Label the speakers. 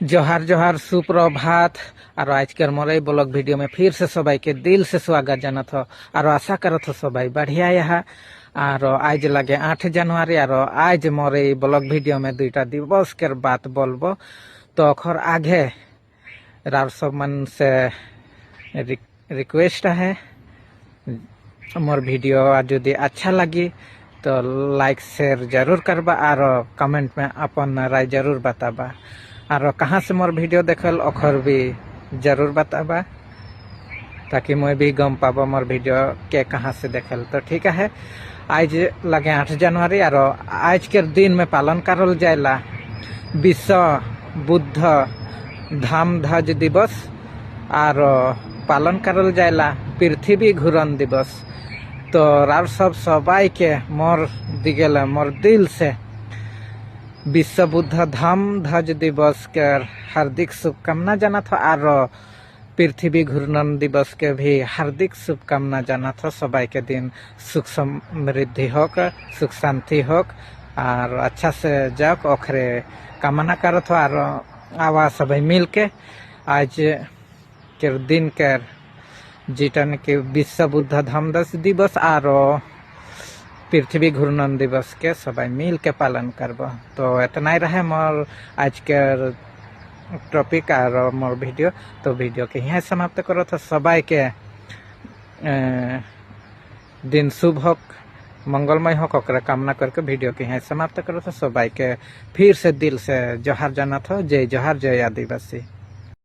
Speaker 1: जोहार जोहार सुप्रभात। और आजकल मोर ब्लॉग वीडियो में फिर से सबाई के दिल से स्वागत जानत हो और आशा करत हो सबाई बढ़िया यहाँ। और आज लगे 8 जनवरी और आज मोर ब्लॉग वीडियो में दुईटा दिवस के बात बोलबो। तो अखर आगे रार सब मन से रिक्वेस्ट है, मोर वीडियो यदि अच्छा लगी तो लाइक शेयर जरूर करबा और कमेंट में अपन राय जरूर बताबा। और कहाँ से मोर वीडियो देखल अखर भी जरूर बताबा ताकि मैं भी गम पाबो मोर वीडियो के कहाँ से देखल। तो ठीक है, आज लगे 8 जनवरी और आज के दिन में पालन करल जाएला विश्व बुद्ध धाम ध्वज दिवस और पालन करल जाएला पृथ्वी घूर्णन दिवस। तो रार सब सबाई के मोर दिगेल मोर दिल से विश्व बुद्ध धाम ध्वज दिवस के हार्दिक शुभकामना जानत हो और पृथ्वी घूर्णन दिवस के भी हार्दिक शुभकामना जानत हो। सबाई के दिन सुख समृद्धि होक, सुख शांति होक और अच्छा से जाओ ओखरे कामना करत हो। और आवा सबाई मिल के आज के दिन के जीटन के विश्व बुद्ध धाम दिवस और पृथ्वी घूर्णन दिवस के सबाई मिल के पालन करब। तो इतना ही रहे मोर आज के टॉपिक और मोर वीडियो। तो वीडियो के यहाँ समाप्त करो। तो सबाई के दिन शुभ होक, मंगलमय होक ओकरा कामना करके वीडियो के यहाँ समाप्त करो। तो सबाई के फिर से दिल से जोहार जानत हो। जय जोहार, जय आदिवासी।